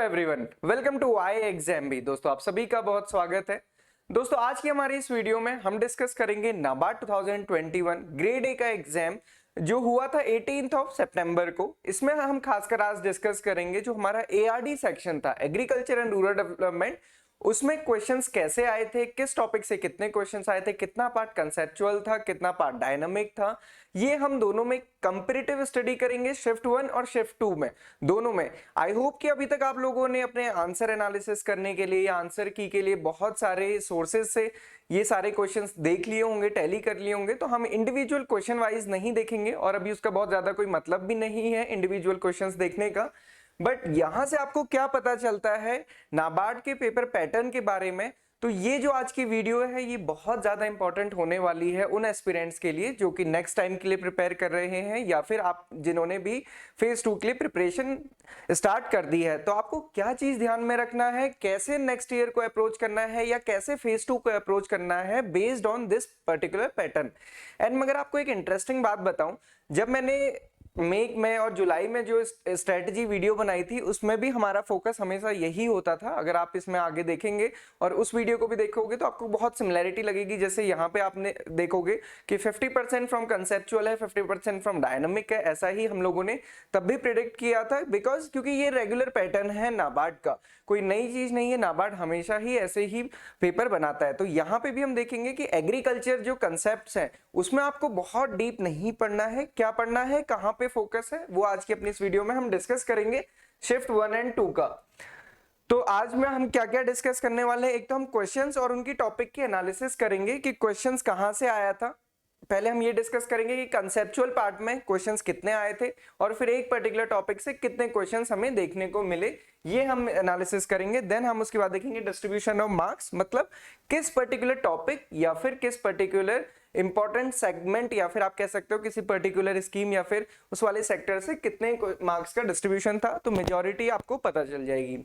Everyone, welcome to I exam भी। दोस्तों आप सभी का बहुत स्वागत है। दोस्तों आज की हमारी इस वीडियो में हम डिस्कस करेंगे नाबार्ड 2021 ग्रेड ए का एग्जाम जो हुआ था 18 सितंबर को। इसमें हम खासकर आज डिस्कस करेंगे जो हमारा एआरडी सेक्शन था, एग्रीकल्चर एंड रूरल डेवलपमेंट, उसमें क्वेश्चंस कैसे आए थे, किस टॉपिक से कितने क्वेश्चंस आए थे, कितना पार्ट कंसेप्चुअल था, कितना पार्ट डायनामिक था, ये हम दोनों में कंपैरेटिव स्टडी करेंगे, शिफ्ट 1 और शिफ्ट 2 में, दोनों में। आई होप कि अभी तक आप लोगों ने अपने आंसर एनालिसिस करने के लिए या आंसर की के लिए बहुत सारे सोर्सेज से ये सारे क्वेश्चंस देख लिए होंगे, टैली कर लिए होंगे। तो हम इंडिविजुअल क्वेश्चन वाइज नहीं देखेंगे और अभी उसका बहुत ज्यादा कोई मतलब भी नहीं है इंडिविजुअल क्वेश्चंस देखने का। बट यहां से आपको क्या पता चलता है नाबार्ड के पेपर पैटर्न के बारे में, तो ये जो आज की वीडियो है ये बहुत ज्यादा इंपॉर्टेंट होने वाली है उन एस्पिरेंट्स के लिए जो कि नेक्स्ट टाइम के लिए प्रिपेयर कर रहे हैं या फिर आप जिन्होंने भी फेज 2 के लिए प्रिपरेशन स्टार्ट कर दी है। तो आपको क्या चीज ध्यान में रखना है, कैसे नेक्स्ट ईयर को अप्रोच करना है या कैसे फेज 2 को अप्रोच करना है based on this particular pattern. And मगर आपको एक इंटरेस्टिंग बात बताऊं, जब मैंने मई में और जुलाई में जो स्ट्रेटजी वीडियो बनाई थी उसमें भी हमारा फोकस हमेशा यही होता था। अगर आप इसमें आगे देखेंगे और उस वीडियो को भी देखोगे तो आपको बहुत सिमिलैरिटी लगेगी। जैसे यहाँ पे आपने देखोगे कि 50% फ्रॉम कंसेप्चुअल है, 50% फ्रॉम डायनामिक है, ऐसा ही हम लोगों ने तब भी प्रिडिक्ट किया था। बिकॉज क्योंकि ये रेगुलर पैटर्न है नाबार्ड का, कोई नई चीज नहीं है, नाबार्ड हमेशा ही ऐसे ही पेपर बनाता है। तो यहाँ पे भी हम देखेंगे कि एग्रीकल्चर जो कंसेप्ट है उसमें आपको बहुत डीप नहीं पढ़ना है, क्या पढ़ना है, कहाँ पे फोकस है, वो आज की अपनी इस वीडियो में हम डिस्कस करेंगे शिफ्ट 1 एंड 2 का। तो आज में हम क्या क्या डिस्कस करने वाले हैं, एक तो हम क्वेश्चंस और उनकी टॉपिक की एनालिसिस करेंगे कि क्वेश्चंस कहां से आया था। पहले हम ये डिस्कस करेंगे कि कंसेप्चुअल पार्ट में क्वेश्चंस कितने आए थे और फिर एक पर्टिकुलर टॉपिक से कितने क्वेश्चंस हमें देखने को मिले, ये हम एनालिसिस करेंगे। देन हम उसके बाद देखेंगे डिस्ट्रीब्यूशन ऑफ मार्क्स, मतलब किस पर्टिकुलर टॉपिक या फिर किस पर्टिकुलर इंपॉर्टेंट सेगमेंट या फिर आप कह सकते हो किसी पर्टिकुलर स्कीम या फिर उस वाले सेक्टर से कितने मार्क्स का डिस्ट्रीब्यूशन था, तो मेजॉरिटी आपको पता चल जाएगी।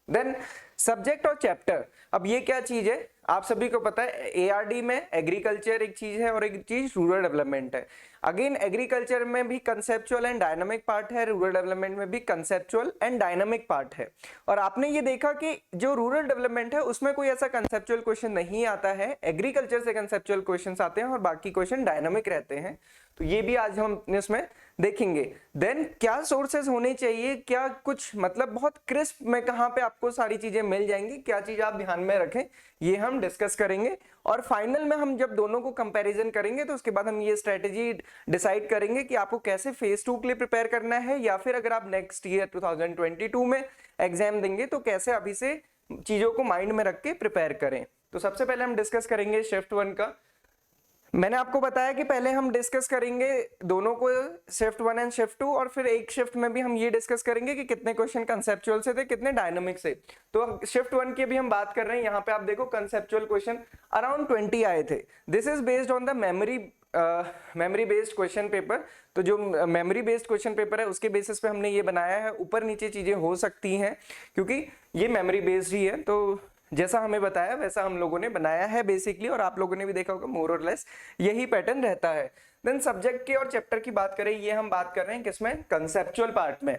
देन सब्जेक्ट और चैप्टर, अब ये क्या चीज है आप सभी को पता है, एआरडी में एग्रीकल्चर एक चीज है और एक चीज रूरल डेवलपमेंट है। अगेन एग्रीकल्चर में भी कंसेप्चुअल एंड डायनामिक पार्ट है, रूरल डेवलपमेंट में भी कंसेप्चुअल एंड डायनामिक पार्ट है। और आपने ये देखा कि जो रूरल डेवलपमेंट है उसमें कोई ऐसा कंसेप्चुअल क्वेश्चन नहीं आता है, एग्रीकल्चर से कंसेप्चुअल क्वेश्चन आते हैं और बाकी क्वेश्चन डायनामिक रहते हैं। तो ये भी आज हम इसमें देखेंगे। देन क्या सोर्सेज होने चाहिए, क्या कुछ मतलब बहुत क्रिस्प में कहां पे आपको सारी चीजें मिल जाएंगी, क्या चीज आप ध्यान में रखें, ये हम डिस्कस करेंगे। और फाइनल में हम जब दोनों को कंपैरिजन करेंगे तो उसके बाद हम ये स्ट्रेटेजी डिसाइड करेंगे कि आपको कैसे फेज 2 के लिए प्रिपेयर करना है या फिर अगर आप नेक्स्ट ईयर 2022 में एग्जाम देंगे तो कैसे अभी से चीजों को माइंड में रख के प्रिपेयर करें। तो सबसे पहले हम डिस्कस करेंगे शिफ्ट 1 का। मैंने आपको बताया कि पहले हम डिस्कस करेंगे दोनों को, शिफ्ट 1 एंड शिफ्ट 2, और फिर एक शिफ्ट में भी हम ये डिस्कस करेंगे कि कितने क्वेश्चन कंसेप्चुअल से थे, कितने डायनामिक से। तो शिफ्ट 1 की भी हम बात कर रहे हैं, यहाँ पे आप देखो कंसेप्चुअल क्वेश्चन अराउंड 20 आए थे। This is based on the memory based question paper. तो जो मेमोरी बेस्ड क्वेश्चन पेपर है उसके बेसिस पे हमने ये बनाया है। ऊपर नीचे चीजें हो सकती हैं क्योंकि ये मेमोरी बेस्ड ही है, तो जैसा हमें बताया वैसा हम लोगों ने बनाया है बेसिकली, और आप लोगों ने भी देखा होगा मोर और लेस यही पैटर्न रहता है। देन सब्जेक्ट के और चैप्टर की बात करें, ये हम बात कर रहे हैं किसमें, कंसेप्चुअल पार्ट में।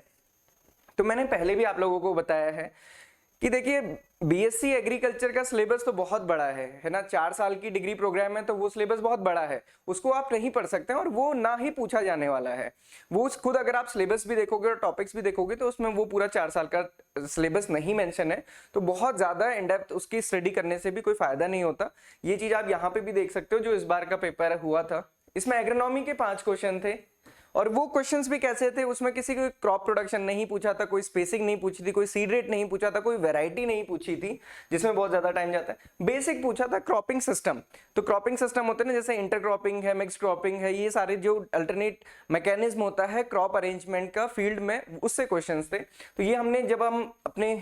तो मैंने पहले भी आप लोगों को बताया है कि देखिए बीएससी एग्रीकल्चर का सिलेबस तो बहुत बड़ा है ना, 4 साल की डिग्री प्रोग्राम है तो वो सिलेबस बहुत बड़ा है, उसको आप नहीं पढ़ सकते और वो ना ही पूछा जाने वाला है। वो खुद अगर आप सिलेबस भी देखोगे और टॉपिक्स भी देखोगे तो उसमें वो पूरा 4 साल का सिलेबस नहीं मेंशन है, तो बहुत ज्यादा इन डेप्थ उसकी स्टडी करने से भी कोई फायदा नहीं होता। ये चीज आप यहाँ पे भी देख सकते हो, जो इस बार का पेपर हुआ था इसमें एग्रोनॉमी के 5 क्वेश्चन थे और वो क्वेश्चंस भी कैसे थे, उसमें किसी को क्रॉप प्रोडक्शन नहीं पूछा था, कोई स्पेसिंग नहीं पूछी थी, कोई सीड रेट नहीं पूछा था, कोई वैरायटी नहीं पूछी थी जिसमें बहुत ज्यादा टाइम जाता है। बेसिक पूछा था क्रॉपिंग सिस्टम। तो क्रॉपिंग सिस्टम होते हैं ना, जैसे इंटर क्रॉपिंग है, मिक्स क्रॉपिंग है, ये सारे जो अल्टरनेट मैकेनिज्म होता है क्रॉप अरेंजमेंट का फील्ड में, उससे क्वेश्चन थे। तो ये हमने जब हम अपने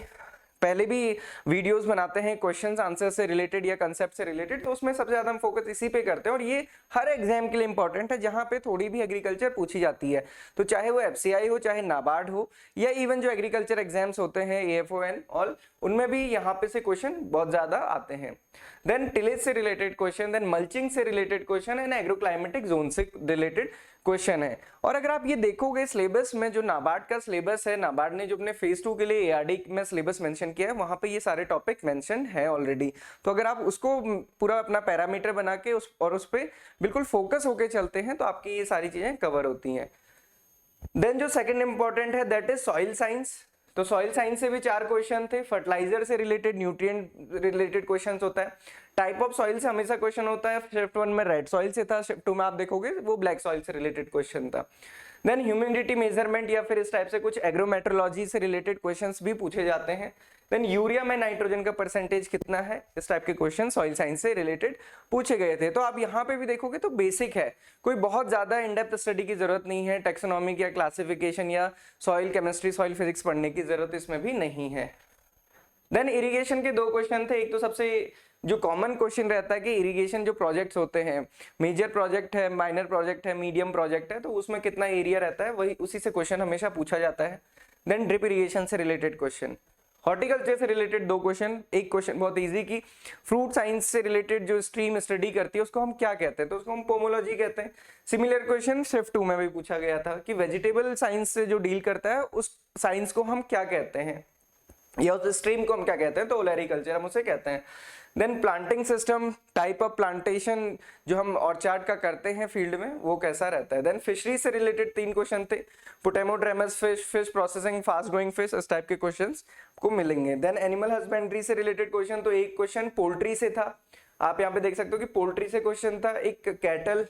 पहले भी वीडियोस बनाते हैं क्वेश्चंस आंसर से रिलेटेड या कंसेप्ट से रिलेटेड, तो उसमें सबसे ज्यादा हम फोकस इसी पे करते हैं और ये हर एग्जाम के लिए इंपॉर्टेंट है जहां पे थोड़ी भी एग्रीकल्चर पूछी जाती है। तो चाहे वो एफसीआई हो, चाहे नाबार्ड हो, या इवन जो एग्रीकल्चर एग्जाम्स होते हैं एएफओ एंड ऑल, उनमें भी यहाँ पे से क्वेश्चन बहुत ज्यादा आते हैं। देन टिलेज से रिलेटेड क्वेश्चन, देन मल्चिंग से related question and agro climatic zone से रिलेटेड क्वेश्चन है। और अगर आप ये देखोगे सिलेबस में, जो नाबार्ड का सिलेबस है, नाबार्ड ने जो अपने फेज 2 के लिए एआरडी में सिलेबस मेंशन किया है, वहां पे ये सारे टॉपिक मेंशन है ऑलरेडी। तो अगर आप उसको पूरा अपना पैरामीटर बना के उस पे बिल्कुल फोकस होके चलते हैं तो आपकी ये सारी चीजें कवर होती हैं। देन जो सेकंड इंपॉर्टेंट है दैट इज सॉइल साइंस। तो सॉइल साइंस से भी 4 क्वेश्चन थे। फर्टिलाइजर से रिलेटेड, न्यूट्रिएंट रिलेटेड क्वेश्चंस होता है। टाइप ऑफ सॉइल से हमेशा क्वेश्चन होता है। शिफ्ट 1 में रेड सॉइल से था, शिफ्ट 2 में आप देखोगे वो ब्लैक सॉइल से रिलेटेड क्वेश्चन था। देन ह्यूमिडिटी मेजरमेंट या फिर इस टाइप से कुछ एग्रोमेट्रोलॉजी से रिलेटेड क्वेश्चंस भी पूछे जाते हैं। देन यूरिया में नाइट्रोजन का परसेंटेज कितना है, इस टाइप के क्वेश्चन सॉइल साइंस से रिलेटेड पूछे गए थे। तो आप यहाँ पे भी देखोगे तो बेसिक है, कोई बहुत ज्यादा इन डेप्थ स्टडी की जरूरत नहीं है। टेक्सोनॉमिक या क्लासिफिकेशन या सॉइल केमिस्ट्री, सॉइल फिजिक्स पढ़ने की जरूरत इसमें भी नहीं है। देन इरिगेशन के 2 क्वेश्चन थे। एक तो सबसे जो कॉमन क्वेश्चन रहता है कि इरिगेशन जो प्रोजेक्ट्स होते हैं, मेजर प्रोजेक्ट है, माइनर प्रोजेक्ट है, मीडियम प्रोजेक्ट है, तो उसमें कितना एरिया रहता है, वही उसी से क्वेश्चन हमेशा पूछा जाता है। देन ड्रिप इरिगेशन से रिलेटेड क्वेश्चन। हॉर्टिकल्चर से रिलेटेड 2 क्वेश्चन। एक क्वेश्चन बहुत इजी की फ्रूट साइंस से रिलेटेड जो स्ट्रीम स्टडी करती है उसको हम क्या कहते हैं, तो उसको हम पोमोलॉजी कहते हैं। सिमिलर क्वेश्चन शिफ्ट 2 में भी पूछा गया था कि वेजिटेबल साइंस से जो डील करता है उस साइंस को हम क्या कहते हैं, या उस स्ट्रीम को हम क्या कहते हैं, तो ओलेरिकल्चर हम उसे कहते हैं। Then planting system, type of plantation जो हम ऑर्चार्ड का करते हैं फील्ड में, वो कैसा रहता है। देन फिशरी से रिलेटेड 3 क्वेश्चन थे। Potamodromous fish, fish processing, fast growing fish, इस टाइप के क्वेश्चंस को मिलेंगे। देन एनिमल हस्बेंड्री से रिलेटेड क्वेश्चन, तो एक क्वेश्चन पोल्ट्री से था। आप यहाँ पे देख सकते हो कि पोल्ट्री से क्वेश्चन था, एक कैटल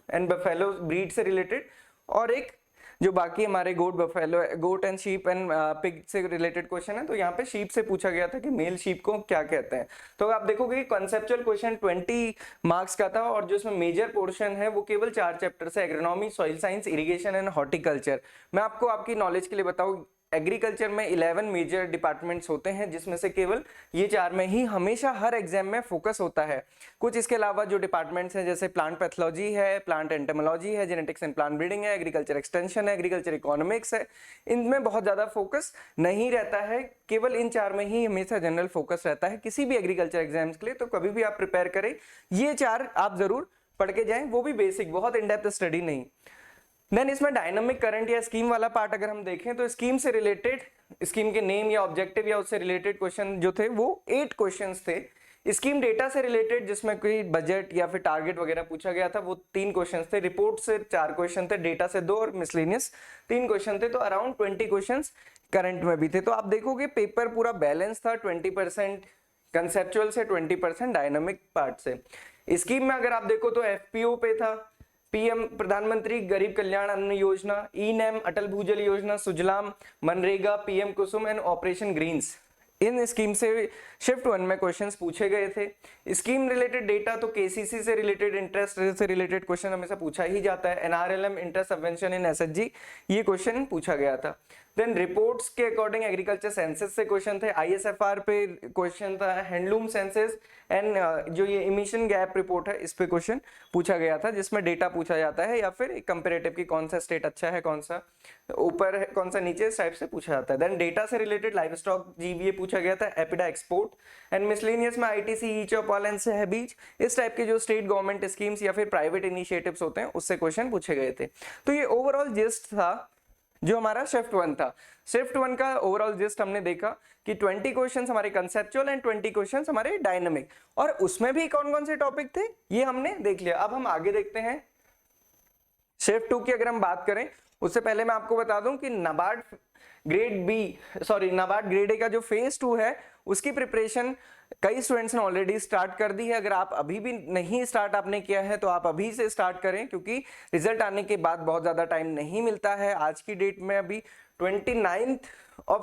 एंड बफेलो ब्रीड से रिलेटेड, और एक जो बाकी हमारे goat, buffalo, goat and sheep and pig से रिलेटेड क्वेश्चन है। तो यहाँ पे शीप से पूछा गया था कि मेल शीप को क्या कहते हैं। तो आप देखोगे कॉन्सेप्चुअल क्वेश्चन 20 मार्क्स का था, और जो इसमें मेजर पोर्शन है वो केवल 4 चैप्टर से, agronomy, soil science, irrigation and horticulture. मैं आपको आपकी नॉलेज के लिए बताऊं, एग्रीकल्चर में 11 मेजर डिपार्टमेंट्स होते हैं, जिसमें से केवल ये 4 में ही हमेशा हर एग्जाम में फोकस होता है। कुछ इसके अलावा जो डिपार्टमेंट्स हैं जैसे प्लांट पैथोलॉजी है, प्लांट एंटोमोलॉजी है, जेनेटिक्स एंड प्लांट ब्रीडिंग है, एग्रीकल्चर एक्सटेंशन है, एग्रीकल्चर इकोनॉमिक्स है, इनमें बहुत ज्यादा फोकस नहीं रहता है। केवल इन 4 में ही हमेशा जनरल फोकस रहता है किसी भी एग्रीकल्चर एग्जाम्स के लिए। तो कभी भी आप प्रिपेयर करें, ये 4 आप जरूर पढ़ के जाएं, वो भी बेसिक, बहुत इन डेप्थ स्टडी नहीं। देन इसमें डायनामिक करंट या स्कीम वाला पार्ट अगर हम देखें तो स्कीम से रिलेटेड, स्कीम के नेम या ऑब्जेक्टिव या उससे रिलेटेड क्वेश्चन जो थे वो 8 क्वेश्चंस थे। स्कीम डेटा से रिलेटेड जिसमें कोई बजट या फिर टारगेट वगैरह पूछा गया था वो 3 क्वेश्चंस थे। रिपोर्ट से 4 क्वेश्चन थे, डेटा से 2 और मिसलेनियस 3 क्वेश्चन थे। तो अराउंड 20 क्वेश्चंस करंट में भी थे। तो आप देखोगे पेपर पूरा बैलेंस था, 20% कंसेप्चुअल से, 20% डायनामिक पार्ट से। स्कीम में अगर आप देखो तो एफपीओ पे था, पीएम प्रधानमंत्री गरीब कल्याण अन्न योजना, e NAM Atal Bhujal Yojana, Sujalam, MNREGA, PM KUSUM and operation greens. इन स्कीम से शिफ्ट 1 में क्वेश्चंस पूछे गए थे। स्कीम रिलेटेड डेटा तो केसीसी से रिलेटेड, इंटरेस्ट से रिलेटेड क्वेश्चन हमेशा पूछा ही जाता है। NRLM, interest subvention in SHG, ये क्वेश्चन पूछा गया था। देन रिपोर्ट्स के अकॉर्डिंग एग्रीकल्चर सेंसस से क्वेश्चन थे, आईएसएफआर पे क्वेश्चन था, हैंडलूम सेंसस एंड जो ये इमिशन गैप रिपोर्ट है इस पे क्वेश्चन पूछा गया था, जिसमें डेटा पूछा जाता है या फिर कंपैरेटिव की कौन सा स्टेट अच्छा है, कौन सा ऊपर है, कौन सा नीचे, इस टाइप से पूछा जाता है। देन डेटा से रिलेटेड लाइव स्टॉक जीबीए पूछा गया था, एपिडा एक्सपोर्ट एंड मिसलेनियस में ITC, each of all and सहबीज, इस टाइप के जो स्टेट गवर्नमेंट स्कीम्स या फिर प्राइवेट इनिशिएटिव्स होते हैं उससे क्वेश्चन पूछे गए थे। तो ये ओवरऑल जिस्ट था जो हमारा शिफ्ट 1 था। शिफ्ट 1 का ओवरऑल जिस्ट हमने देखा कि 20 क्वेश्चंस हमारे कंसेप्चुअल एंड 20 क्वेश्चंस हमारे डायनामिक, और उसमें भी कौन कौन से टॉपिक थे ये हमने देख लिया। अब हम आगे देखते हैं शिफ्ट 2 की। अगर हम बात करें उससे पहले मैं आपको बता दूं कि नाबार्ड ग्रेड ए का जो फेज 2 है उसकी प्रिपरेशन कई स्टूडेंट्स ने ऑलरेडी स्टार्ट कर दी है। अगर आप अभी भी नहीं स्टार्ट आपने किया है तो आप अभी से स्टार्ट करें, क्योंकि रिजल्ट आने के बाद बहुत ज्यादा टाइम नहीं मिलता है। आज की डेट में अभी 29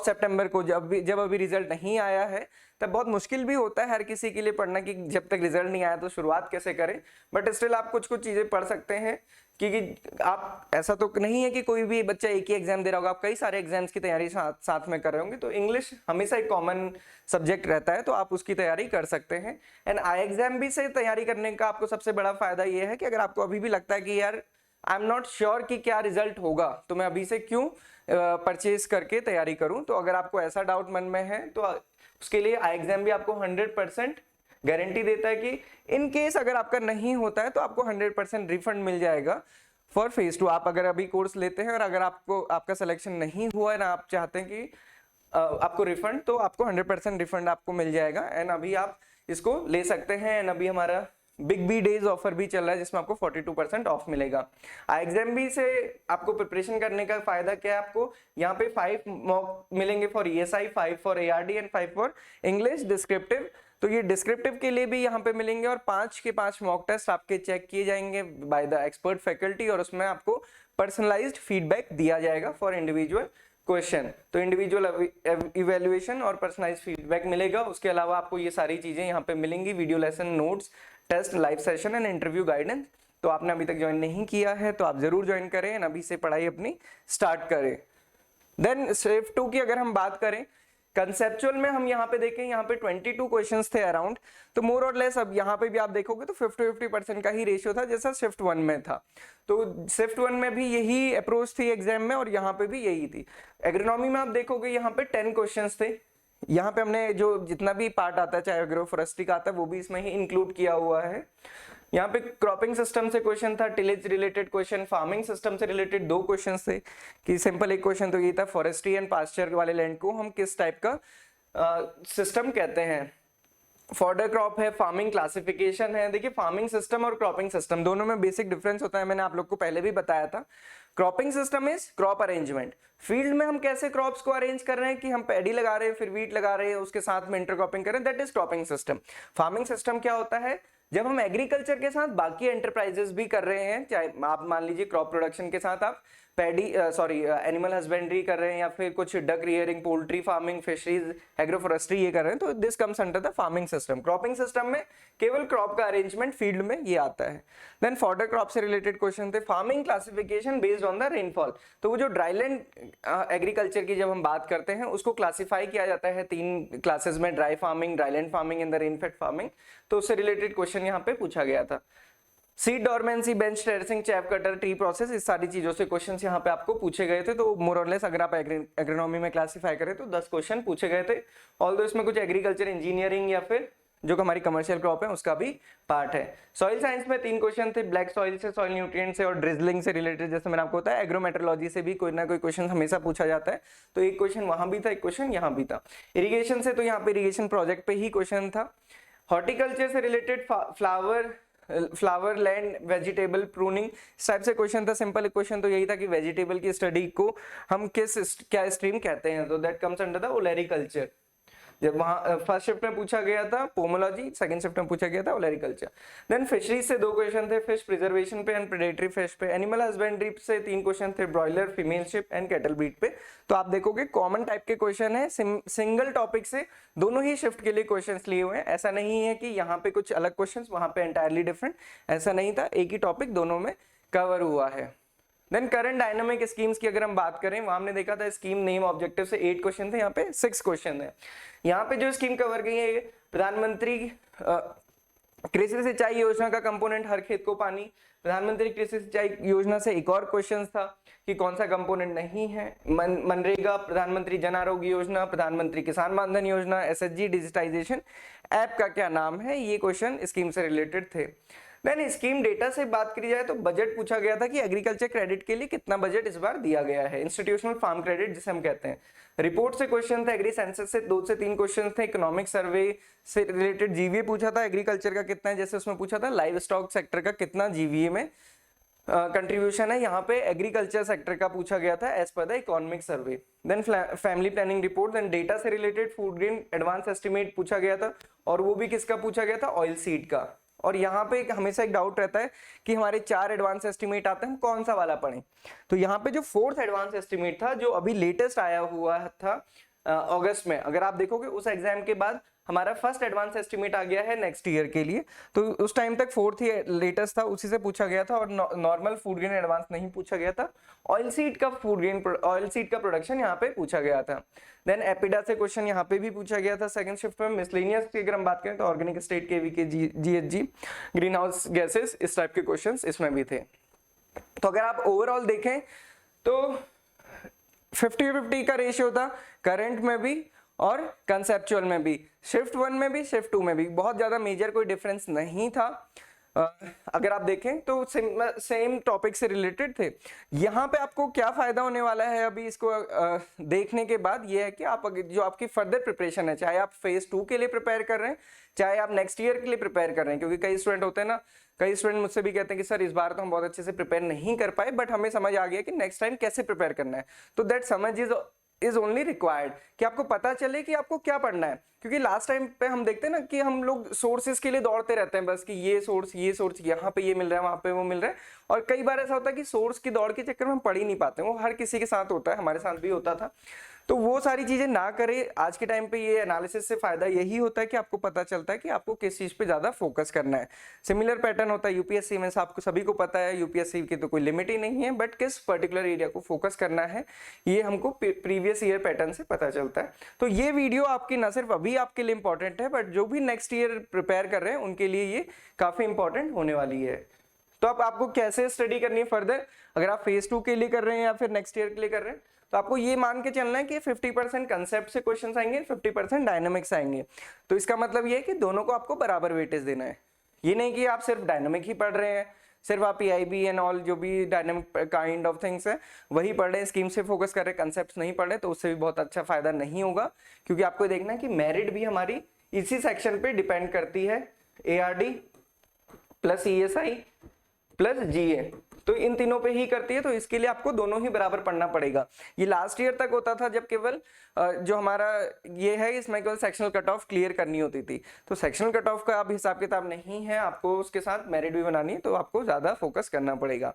सितंबर को जब अभी रिजल्ट नहीं आया है, तब बहुत मुश्किल भी होता है हर किसी के लिए पढ़ना कि जब तक रिजल्ट नहीं आया तो शुरुआत कैसे करें। बट स्टिल आप कुछ कुछ चीजें पढ़ सकते हैं, क्योंकि आप ऐसा तो नहीं है कि कोई भी बच्चा एक ही एग्जाम दे रहा होगा, आप कई सारे एग्जाम्स की तैयारी साथ में कर रहे होंगे। तो इंग्लिश हमेशा एक कॉमन सब्जेक्ट रहता है, तो आप उसकी तैयारी कर सकते हैं। एंड आई एग्जाम भी से तैयारी करने का आपको सबसे बड़ा फायदा ये है कि अगर आपको अभी भी लगता है कि यार आई एम नॉट श्योर कि क्या रिजल्ट होगा, तो मैं अभी से क्यों परचेज करके तैयारी करूं। तो अगर आपको ऐसा डाउट मन में है तो उसके लिए आई एग्जाम भी आपको 100% गारंटी देता है कि इन केस अगर आपका नहीं होता है तो आपको 100% रिफंड मिल जाएगा। For phase 2। आप अगर अभी कोर्स लेते हैं और अगर आपको आपका सिलेक्शन नहीं हुआ है ना, आप चाहते हैं कि आपको रिफंड, तो आपको 100% रिफंड आपको मिल जाएगा एंड अभी आप इसको ले सकते हैं। एंड अभी हमारा बिग बी डेज ऑफर भी चल रहा है जिसमें आपको 42% ऑफ मिलेगा। एग्जाम बी से आपको प्रिपरेशन करने का फायदा क्या है, आपको यहाँ पे 5 मॉक मिलेंगे for ESI, 5 for ARD and 5 for English descriptive. तो ये डिस्क्रिप्टिव के लिए भी यहाँ पे मिलेंगे और 5 के 5 मॉक टेस्ट आपके चेक किए जाएंगे बाय द एक्सपर्ट फैकल्टी और उसमें आपको पर्सनलाइज्ड फीडबैक दिया जाएगा फॉर इंडिविजुअल क्वेश्चन। तो इंडिविजुअल इवैल्यूएशन और पर्सनलाइज्ड फीडबैक मिलेगा। उसके अलावा आपको ये सारी चीजें यहाँ पे मिलेंगी, video lesson, notes, test, live session and interview guidance. तो आपने अभी तक ज्वाइन नहीं किया है तो आप जरूर ज्वाइन करें एंड अभी से पढ़ाई अपनी स्टार्ट करें। देन शिफ्ट 2 की अगर हम बात करें, कंसेप्चुअल में हम यहाँ पे देखें, यहाँ पे 22 क्वेश्चंस थे अराउंड। तो मोर और लेस अब यहाँ पे भी आप देखोगे तो 50-50% का ही रेशियो था जैसा शिफ्ट 1 में था। तो शिफ्ट 1 में भी यही अप्रोच थी एग्जाम में और यहाँ पे भी यही थी। एग्रोनॉमी में आप देखोगे यहाँ पे 10 क्वेश्चंस थे। यहाँ पे हमने जो जितना भी पार्ट आता है चाहे एग्रो फॉरेस्ट्री का आता है वो भी इसमें ही इंक्लूड किया हुआ है। यहाँ पे क्रॉपिंग सिस्टम से क्वेश्चन था, tillage related question, farming system से रिलेटेड 2 क्वेश्चन थे कि सिंपल एक क्वेश्चन तो ये था फॉरेस्ट्री एंड पास्चर वाले लैंड को हम किस टाइप का सिस्टम कहते हैं। फॉर्डर क्रॉप है, फार्मिंग क्लासिफिकेशन है। देखिए फार्मिंग सिस्टम और क्रॉपिंग सिस्टम दोनों में बेसिक डिफरेंस होता है, मैंने आप लोग को पहले भी बताया था। Cropping system is crop arrangement, field में हम कैसे क्रॉप्स को अरेंज कर रहे हैं कि हम पैडी लगा रहे हैं फिर वीट लगा रहे हैं उसके साथ में इंटरक्रॉपिंग कर रहे हैं, that is cropping system. Farming system क्या होता है, जब हम एग्रीकल्चर के साथ बाकी एंटरप्राइजेस भी कर रहे हैं, चाहे आप मान लीजिए क्रॉप प्रोडक्शन के साथ आप पैडी एनिमल हस्बेंड्री कर रहे हैं या फिर कुछ duck rearing, poultry farming, fisheries, agroforestry ये कर रहे हैं, तो this comes under the farming system. Cropping system में केवल क्रॉप का अरेंजमेंट फील्ड में ये आता है। देन फॉर्डर क्रॉप से रिलेटेड क्वेश्चन थे, farming classification based on the rainfall. तो वो जो ड्राईलैंड एग्रीकल्चर की जब हम बात करते हैं उसको क्लासिफाई किया जाता है 3 क्लासेस में, dry farming, dryland farming and the rainfed farming. तो उससे रिलेटेड क्वेश्चन यहाँ पे पूछा गया था। Seed dormancy, bench terracing, chap cutter, tree process, इस सारी चीजों से क्वेश्चंस यहाँ पे आपको पूछे गए थे। तो मोर और लेस अगर आप एग्रोनॉमी में क्लासिफाई करें तो 10 क्वेश्चन पूछे गए थे। ऑल्दो इसमें कुछ एग्रीकल्चर इंजीनियरिंग या फिर जो हमारी कमर्शियल क्रॉप है उसका भी पार्ट है। सॉइल साइंस में 3 क्वेश्चन थे, ब्लैक सॉइल से, सॉइल न्यूट्रिएंट से और ड्रिजलिंग से रिलेटेड। जैसे मैंने आपको बताया एग्रोमेट्रोलॉजी से भी कोई ना कोई क्वेश्चन हमेशा पूछा जाता है, तो एक क्वेश्चन वहां भी था, एक क्वेश्चन यहाँ भी था। इरिगेशन से तो यहाँ पे इरिगेशन प्रोजेक्ट पे ही क्वेश्चन था। हॉर्टिकल्चर से related flower land, vegetable pruning, इस टाइप से क्वेश्चन था। सिंपल क्वेश्चन तो यही था कि वेजिटेबल की स्टडी को हम क्या स्ट्रीम कहते हैं, तो that comes under the olericulture. जब वहां फर्स्ट शिफ्ट में पूछा गया था पोमोलॉजी, सेकंड शिफ्ट में पूछा गया था ओलेरिकल्चर। देन फिशरीज से 2 क्वेश्चन थे, फिश प्रिजर्वेशन पे एंड प्रेडेटरी फिश पे। एनिमल हस्बेंड्री से 3 क्वेश्चन थे, broiler, female ship and cattle breed पे। तो आप देखोगे कॉमन टाइप के क्वेश्चन है, सिंगल टॉपिक से दोनों ही शिफ्ट के लिए क्वेश्चन लिए हुए हैं। ऐसा नहीं है कि यहाँ पे कुछ अलग क्वेश्चन वहां पे एंटायरली डिफरेंट, ऐसा नहीं था, एक ही टॉपिक दोनों में कवर हुआ है। देन करंट डायनामिक स्कीम्स की अगर हम बात करें, वहां हमने देखा था स्कीम नेम ऑब्जेक्टिव से 8 क्वेश्चन थे, यहाँ पे 6 क्वेश्चन है। यहाँ पे जो स्कीम कवर गई है, प्रधानमंत्री कृषि सिंचाई योजना का कंपोनेंट हर खेत को पानी। प्रधानमंत्री कृषि सिंचाई योजना से एक और क्वेश्चन था कि कौन सा कंपोनेंट नहीं है। मनरेगा, प्रधानमंत्री जन आरोग्य योजना, प्रधानमंत्री किसान मानधन योजना, एसएचजी डिजिटाइजेशन ऐप का क्या नाम है, ये क्वेश्चन स्कीम से रिलेटेड थे। देन स्कीम डेटा से बात करी जाए तो बजट पूछा गया था कि एग्रीकल्चर क्रेडिट के लिए कितना बजट इस बार दिया गया है, इंस्टीट्यूशनल फार्म क्रेडिट जिसे हम कहते हैं। रिपोर्ट से क्वेश्चन था, एग्री सेंसस से 2 से 3 क्वेश्चन थे, इकोनॉमिक सर्वे से रिलेटेड जीवीए पूछा था, एग्रीकल्चर का कितना है, जैसे उसमें पूछा था लाइव स्टॉक सेक्टर का कितना जीवीए में कंट्रीब्यूशन है, यहाँ पे एग्रीकल्चर सेक्टर का पूछा गया था as per the economic survey. Then family planning report, then data से related food grain advance estimate पूछा गया था, और वो भी किसका पूछा गया था, ऑयल सीड का। और यहाँ पे हमेशा एक डाउट रहता है कि हमारे 4 एडवांस एस्टिमेट आते हैं, हम कौन सा वाला पढ़ें। तो यहाँ पे जो 4th एडवांस एस्टिमेट था जो अभी लेटेस्ट आया हुआ था अगस्त में, अगर आप देखोगे उस एग्जाम के बाद हमारा फर्स्ट एडवांस एस्टिमेट आ गया है नेक्स्ट ईयर के लिए। तो उस टाइम तक 4th ही लेटेस्ट था, उसी से पूछा गया था और नॉर्मल फूड ग्रेन एडवांस नहीं पूछा गया था। ऑयल सीड का प्रोडक्शन यहाँ पे पूछा गया था। देन एपिडा से क्वेश्चन यहाँ पे भी पूछा गया था सेकंड शिफ्ट में। मिसलेनियस की अगर हम बात करें तो organic state, KVK, GHG, green house gases, इस टाइप के क्वेश्चन इसमें भी थे। तो अगर आप ओवरऑल देखें तो 50-50 का रेशियो था, करंट में भी और कंसेप्चुअल में भी, शिफ्ट 1 में भी शिफ्ट 2 में भी बहुत ज्यादा मेजर कोई डिफरेंस नहीं था। अगर आप देखें तो सेम टॉपिक से रिलेटेड थे। यहाँ पे आपको क्या फायदा होने वाला है अभी इसको देखने के बाद, ये है कि आप जो आपकी फर्दर प्रिपरेशन है, चाहे आप फेज 2 के लिए प्रिपेयर कर रहे हैं, चाहे आप नेक्स्ट ईयर के लिए प्रिपेयर कर रहे हैं, क्योंकि कई स्टूडेंट होते हैं ना, कई स्टूडेंट मुझसे भी कहते हैं कि सर इस बार तो हम बहुत अच्छे से प्रिपेयर नहीं कर पाए, बट हमें समझ आ गया कि नेक्स्ट टाइम कैसे प्रिपेयर करना है। तो दैट समझ इज ओनली रिक्वायर्ड कि आपको पता चले कि आपको क्या पढ़ना है। क्योंकि लास्ट टाइम पे हम देखते हैं ना कि हम लोग सोर्सेज के लिए दौड़ते रहते हैं बस, कि ये सोर्स यहाँ पे ये मिल रहा है, वहां पे वो मिल रहा है, और कई बार ऐसा होता है कि सोर्स की दौड़ के चक्कर में हम पढ़ ही नहीं पाते। वो हर किसी के साथ होता है, हमारे साथ भी होता था। तो वो सारी चीजें ना करें। आज के टाइम पे ये एनालिसिस से फायदा यही होता है कि आपको पता चलता है कि आपको किस चीज पे ज्यादा फोकस करना है। सिमिलर पैटर्न होता है यूपीएससी में, आपको सभी को पता है यूपीएससी की तो कोई लिमिट ही नहीं है, बट किस पर्टिकुलर एरिया को फोकस करना है ये हमको प्रीवियस ईयर पैटर्न से पता चलता है। तो ये वीडियो आपकी ना सिर्फ अभी आपके लिए इंपॉर्टेंट है, बट जो भी नेक्स्ट ईयर प्रिपेयर कर रहे हैं उनके लिए ये काफी इंपॉर्टेंट होने वाली है। तो अब आपको कैसे स्टडी करनी है फर्दर, अगर आप फेज 2 के लिए कर रहे हैं या फिर नेक्स्ट ईयर के लिए कर रहे हैं, तो आपको ये मान के चलना है कि 50% कंसेप्ट से क्वेश्चंस आएंगे, 50% डायनामिक्स आएंगे। तो इसका मतलब ये है कि दोनों को आपको बराबर वेटेज देना है। ये नहीं कि आप सिर्फ डायनामिक ही पढ़ रहे हैं, सिर्फ आप पीआईबी एंड ऑल जो भी डायनामिक काइंड ऑफ थिंग्स है वही पढ़ रहे हैं, स्कीम से फोकस कर रहे हैं, कंसेप्ट नहीं पढ़ रहे, तो उससे भी बहुत अच्छा फायदा नहीं होगा। क्योंकि आपको देखना है कि मेरिट भी हमारी इसी सेक्शन पे डिपेंड करती है, एआरडी प्लस ईएसआई प्लस जीए, तो इन तीनों पे ही करती है। तो इसके लिए आपको दोनों ही बराबर पढ़ना पड़ेगा। ये लास्ट ईयर तक होता था जब केवल जो हमारा ये है इसमें केवल सेक्शनल कट ऑफ क्लियर करनी होती थी। तो सेक्शनल कट ऑफ का अब हिसाब किताब नहीं है, आपको उसके साथ मेरिट भी बनानी है, तो आपको ज्यादा फोकस करना पड़ेगा।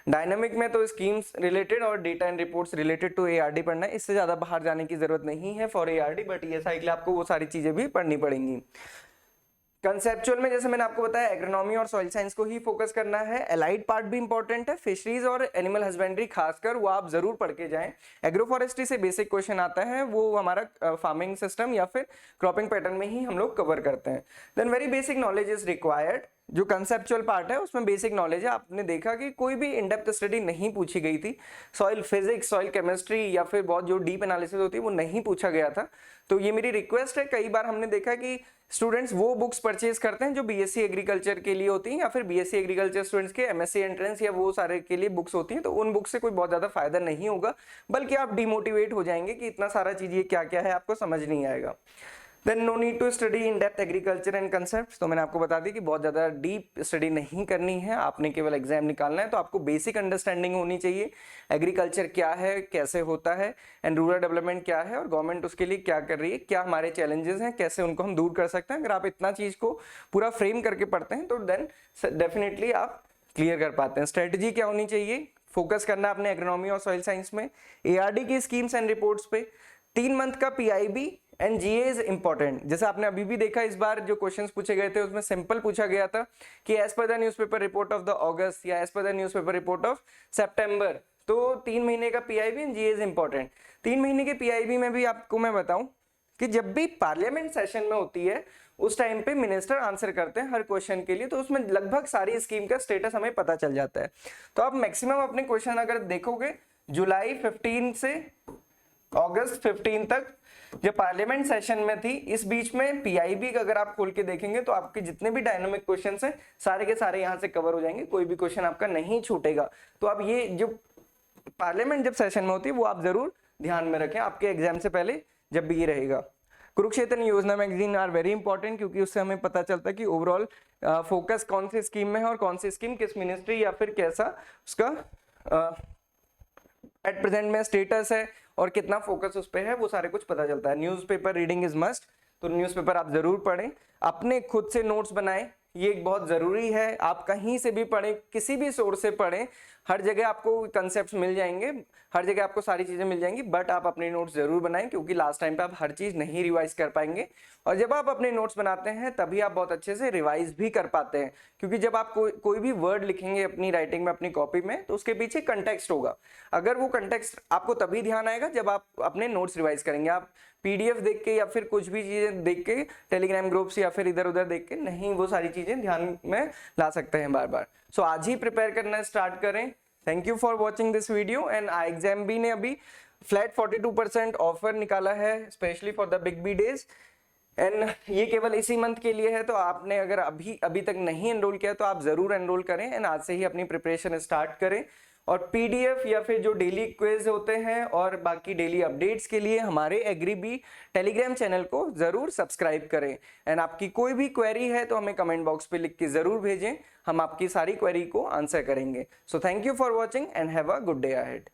डायनामिक में तो स्कीम्स रिलेटेड और data and reports related to ARD पढ़ना है, इससे ज्यादा बाहर जाने की जरूरत नहीं है फॉर एआरडी, बट ईएसआई के लिए आपको वो सारी चीजें भी पढ़नी पड़ेंगी। कंसेप्चुअल में जैसे मैंने आपको बताया एग्रोनॉमी और सॉइल साइंस को ही फोकस करना है। एलाइड पार्ट भी इंपॉर्टेंट है, फिशरीज और एनिमल हस्बेंड्री खासकर वो आप जरूर पढ़ के जाएं। एग्रोफॉरेस्ट्री से बेसिक क्वेश्चन आता है, वो हमारा फार्मिंग सिस्टम या फिर क्रॉपिंग पैटर्न में ही हम लोग कवर करते हैं। Then very basic knowledge is required. जो कंसेप्चुअल पार्ट है उसमें बेसिक नॉलेज है। आपने देखा कि कोई भी इन डेप्थ स्टडी नहीं पूछी गई थी, सॉइल फिजिक्स, सॉइल केमिस्ट्री या फिर बहुत जो डीप एनालिसिस होती है वो नहीं पूछा गया था। तो ये मेरी रिक्वेस्ट है, कई बार हमने देखा कि स्टूडेंट्स वो बुक्स परचेज करते हैं जो बीएससी एग्रीकल्चर के लिए होती हैं, या फिर बीएससी एग्रीकल्चर स्टूडेंट्स के एमएससी एंट्रेंस या वो सारे के लिए बुक्स होती हैं। तो उन बुक्स से कोई बहुत ज्यादा फायदा नहीं होगा, बल्कि आप डिमोटिवेट हो जाएंगे कि इतना सारा चीज ये क्या क्या है आपको समझ नहीं आएगा। Then no need to study in depth agriculture and concepts. तो मैंने आपको बता दी कि बहुत ज्यादा डीप स्टडी नहीं करनी है, आपने केवल एग्जाम निकालना है। तो आपको बेसिक अंडरस्टैंडिंग होनी चाहिए, एग्रीकल्चर क्या है, कैसे होता है, एंड रूरल डेवलपमेंट क्या है, और गवर्नमेंट उसके लिए क्या कर रही है, क्या हमारे चैलेंजेस हैं, कैसे उनको हम दूर कर सकते हैं। अगर आप इतना चीज को पूरा फ्रेम करके पढ़ते हैं तो देन डेफिनेटली आप क्लियर कर पाते हैं। स्ट्रेटजी क्या होनी चाहिए, फोकस करना अपने एग्रोनॉमी और सॉइल साइंस में, एआरडी की स्कीम्स एंड रिपोर्ट्स पे, 3 मंथ का PIB and GA is important. जैसे आपने अभी भी देखा, इस बार जो क्वेश्चंस पूछे गए थे उसमें सिंपल पूछा गया था कि as per the newspaper report of the August या as per the newspaper report of September. तो 3 महीने का PIB and GA is important. 3 महीने के पीआईबी में भी आपको मैं बताऊं कि जब भी पार्लियामेंट सेशन में होती है उस टाइम पे मिनिस्टर आंसर करते हैं हर क्वेश्चन के लिए, तो उसमें लगभग सारी स्कीम का स्टेटस हमें पता चल जाता है। तो आप मैक्सिमम अपने क्वेश्चन अगर देखोगे जुलाई 15 से अगस्त 15 तक जब पार्लियामेंट सेशन में थी, इस बीच में पीआईबी का अगर आप खोल के देखेंगे तो आपके जितने भी डायनामिक क्वेश्चंस हैं सारे के सारे यहाँ से कवर हो जाएंगे, कोई भी क्वेश्चन आपका नहीं छूटेगा। तो अब ये जो पार्लियामेंट जब सेशन में होती है वो आप जरूर ध्यान में रखें आपके एग्जाम से पहले जब भी ये रहेगा। कुरुक्षेत्र योजना मैगजीन आर वेरी इंपॉर्टेंट, क्योंकि उससे हमें पता चलता है कि ओवरऑल फोकस कौन सी स्कीम में है और कौन सी स्कीम किस मिनिस्ट्री या फिर कैसा उसका एट प्रेजेंट में स्टेटस है और कितना फोकस उस पर है, वो सारे कुछ पता चलता है। न्यूज़पेपर रीडिंग इज मस्ट, तो न्यूज़पेपर आप जरूर पढ़ें, अपने खुद से नोट्स बनाएं, ये बहुत जरूरी है। आप कहीं से भी पढ़ें, किसी भी सोर्स से पढ़ें, हर जगह आपको कंसेप्ट्स मिल जाएंगे, हर जगह आपको सारी चीजें मिल जाएंगी, बट आप अपने नोट्स जरूर बनाएं, क्योंकि लास्ट टाइम पे आप हर चीज नहीं रिवाइज कर पाएंगे। और जब आप अपने नोट्स बनाते हैं तभी आप बहुत अच्छे से रिवाइज भी कर पाते हैं, क्योंकि जब आप कोई भी वर्ड लिखेंगे अपनी राइटिंग में, अपनी कॉपी में, तो उसके पीछे कंटेक्स्ट होगा। अगर वो कंटेक्स्ट आपको तभी ध्यान आएगा जब आप अपने नोट्स रिवाइज करेंगे। आप पीडीएफ देख के या फिर कुछ भी चीजें देख के, टेलीग्राम ग्रुप्स या फिर इधर उधर देख के नहीं वो सारी चीजें ध्यान में ला सकते हैं बार बार। सो आज ही प्रिपेयर करना स्टार्ट करें। Thank you for watching this video. And IXMB ने अभी फ्लैट 42% ऑफर निकाला है specially for the big be days, and ये केवल इसी मंथ के लिए है, तो आपने अगर अभी तक नहीं एनरोल किया तो आप जरूर एनरोल करें एंड आज से ही अपनी प्रिपरेशन स्टार्ट करें। और पीडीएफ या फिर जो डेली क्विज होते हैं और बाकी डेली अपडेट्स के लिए हमारे एग्रीबी टेलीग्राम चैनल को जरूर सब्सक्राइब करें। एंड आपकी कोई भी क्वेरी है तो हमें कमेंट बॉक्स पे लिख के जरूर भेजें, हम आपकी सारी क्वेरी को आंसर करेंगे। So thank you for watching and have a good day ahead.